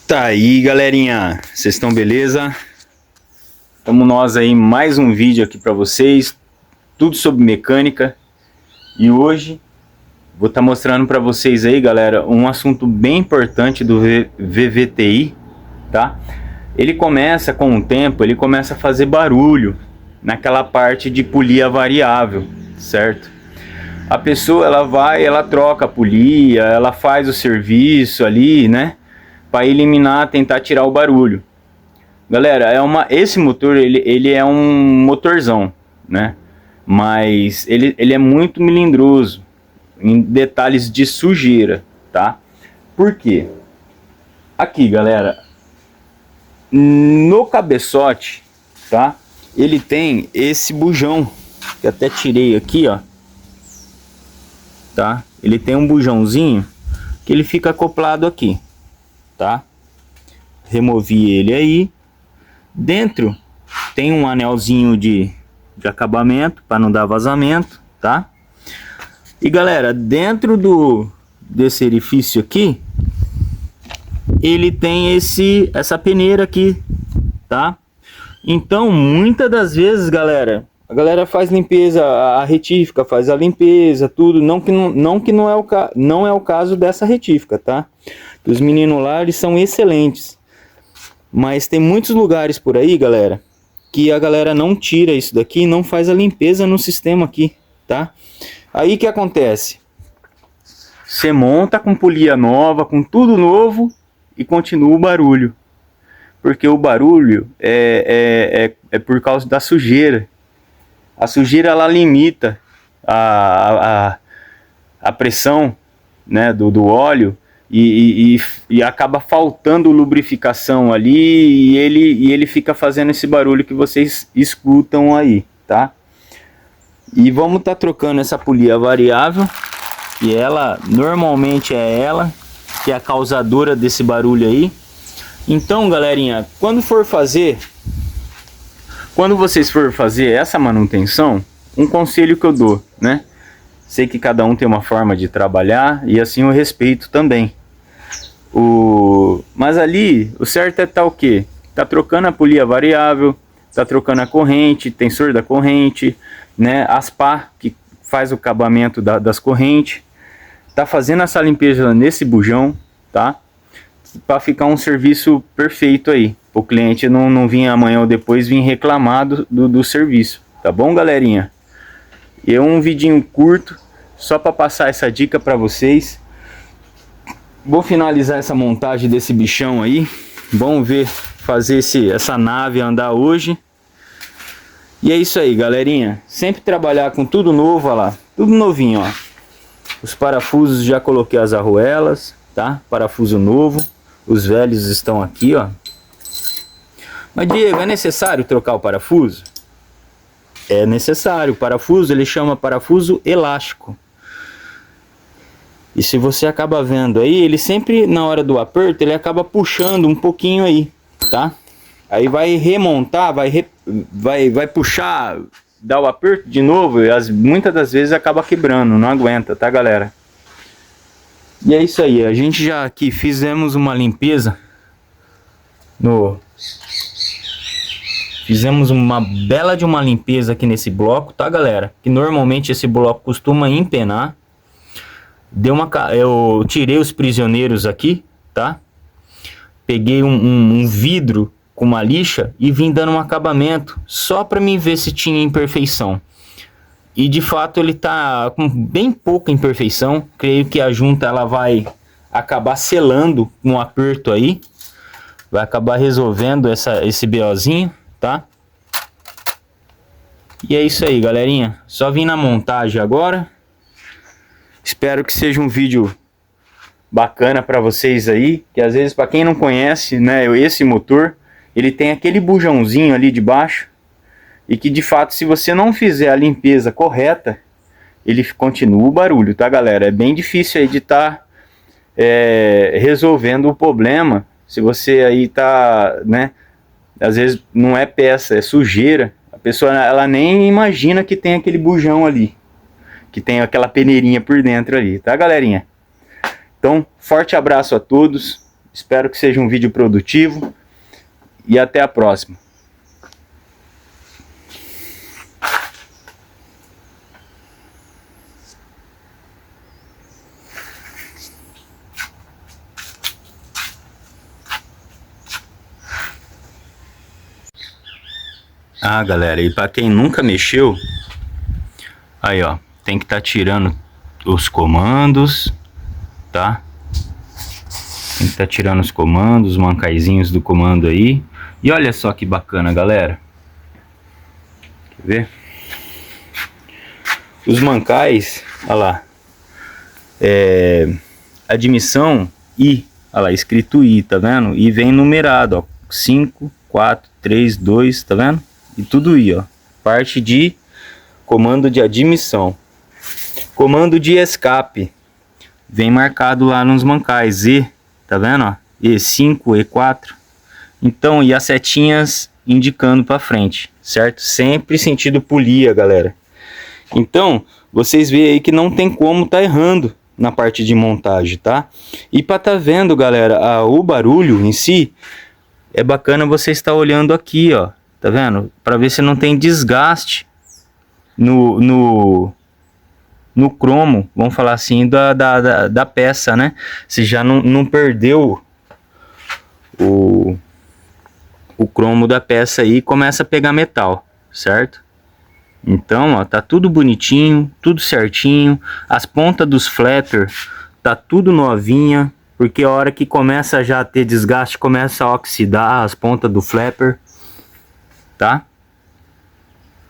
Tá aí, galerinha, vocês estão beleza? Estamos nós aí, mais um vídeo aqui para vocês, tudo sobre mecânica. E hoje vou estar mostrando para vocês aí, galera, um assunto bem importante do VVTi, tá? Ele começa com o tempo, ele começa a fazer barulho naquela parte de polia variável, certo? A pessoa, ela troca a polia, ela faz o serviço ali, né? Para eliminar, tentar tirar o barulho. Galera, esse motor, ele é um motorzão, né? Mas ele é muito melindroso em detalhes de sujeira, tá? Por quê? Aqui, galera, no cabeçote, tá? Ele tem esse bujão, que até tirei aqui, ó. Tá? Ele tem um bujãozinho que ele fica acoplado aqui, tá? Removi ele aí. Dentro tem um anelzinho de acabamento para não dar vazamento, tá? E galera, dentro desse orifício aqui, ele tem essa peneira aqui, tá? Então, muitas das vezes, galera, a galera faz limpeza, a retífica faz a limpeza, tudo, não que não é o caso dessa retífica, tá? Os meninos lá, eles são excelentes. Mas tem muitos lugares por aí, galera, que a galera não tira isso daqui, não faz a limpeza no sistema aqui, tá? Aí que acontece? Você monta com polia nova, com tudo novo e continua o barulho. Porque o barulho é por causa da sujeira. A sujeira, ela limita a pressão, né, do óleo e acaba faltando lubrificação ali e ele fica fazendo esse barulho que vocês escutam aí, tá? E vamos estar trocando essa polia variável, que ela normalmente é ela que é a causadora desse barulho aí. Então, galerinha, quando vocês forem fazer essa manutenção, um conselho que eu dou, né? Sei que cada um tem uma forma de trabalhar e assim eu respeito também. Mas ali, o certo é estar o quê? Tá trocando a polia variável, tá trocando a corrente, tensor da corrente, né? As pá que faz o acabamento das correntes. Tá fazendo essa limpeza nesse bujão, tá? Para ficar um serviço perfeito aí. O cliente não vir amanhã ou depois vir reclamar do serviço. Tá bom, galerinha? E é um vidinho curto, só para passar essa dica para vocês. Vou finalizar essa montagem desse bichão aí. Vamos ver, fazer essa nave andar hoje. E é isso aí, galerinha. Sempre trabalhar com tudo novo, ó lá. Tudo novinho, ó. Os parafusos já coloquei as arruelas, tá? Parafuso novo. Os velhos estão aqui, ó. Mas Diego, é necessário trocar o parafuso? É necessário. O parafuso, ele chama parafuso elástico. E se você acaba vendo aí, ele sempre na hora do aperto, ele acaba puxando um pouquinho aí, tá? Aí vai remontar, vai puxar, dar o aperto de novo, e muitas das vezes acaba quebrando, não aguenta, tá, galera? E é isso aí, a gente já aqui fizemos uma limpeza Fizemos uma bela de uma limpeza aqui nesse bloco, tá, galera? Que normalmente esse bloco costuma empenar. Eu tirei os prisioneiros aqui, tá? Peguei um vidro com uma lixa e vim dando um acabamento só para mim ver se tinha imperfeição. E de fato ele tá com bem pouca imperfeição. Creio que a junta ela vai acabar selando um aperto aí. Vai acabar resolvendo esse BOzinho, tá? E é isso aí, galerinha. Só vim na montagem agora. Espero que seja um vídeo bacana para vocês aí. Que às vezes, para quem não conhece, né, esse motor, ele tem aquele bujãozinho ali de baixo. E que de fato, se você não fizer a limpeza correta, ele continua o barulho, tá, galera? É bem difícil aí de estar resolvendo o problema. Se você aí tá, né, às vezes não é peça, é sujeira. A pessoa, ela nem imagina que tem aquele bujão ali, que tem aquela peneirinha por dentro ali, tá, galerinha? Então, forte abraço a todos. Espero que seja um vídeo produtivo e até a próxima. Ah, galera, e para quem nunca mexeu, aí ó, tem que estar tirando os comandos, tá? Tem que estar tirando os comandos, os mancaizinhos do comando aí. E olha só que bacana, galera. Quer ver? Os mancais, olha lá. Admissão I, olha lá, escrito I, tá vendo? E vem numerado, ó. 5, 4, 3, 2, tá vendo? E tudo I, ó. Parte de comando de admissão. Comando de escape. Vem marcado lá nos mancais. E, tá vendo, ó? E5, E4. Então, e as setinhas indicando para frente, certo? Sempre sentido polia, galera. Então, vocês veem aí que não tem como tá errando na parte de montagem, tá? E para tá vendo, galera, o barulho em si, é bacana você estar olhando aqui, ó. Tá vendo? Para ver se não tem desgaste no cromo, vamos falar assim, da peça, né? Se já não perdeu o cromo da peça aí, começa a pegar metal, certo? Então, ó, tá tudo bonitinho, tudo certinho. As pontas dos flapper tá tudo novinha, porque a hora que começa já a ter desgaste, começa a oxidar as pontas do flapper, tá?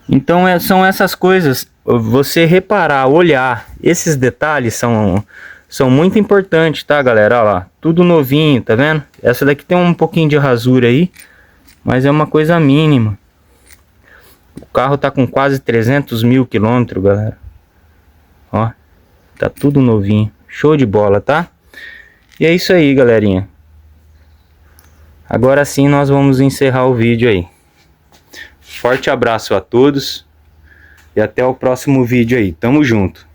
Então são essas coisas, você reparar, olhar, esses detalhes são muito importantes, tá, galera? Olha lá, tudo novinho, tá vendo? Essa daqui tem um pouquinho de rasura aí, mas é uma coisa mínima. O carro tá com quase 300 mil quilômetros, galera. Ó, tá tudo novinho, show de bola, tá? E é isso aí, galerinha. Agora sim nós vamos encerrar o vídeo aí. Forte abraço a todos e até o próximo vídeo aí. Tamo junto.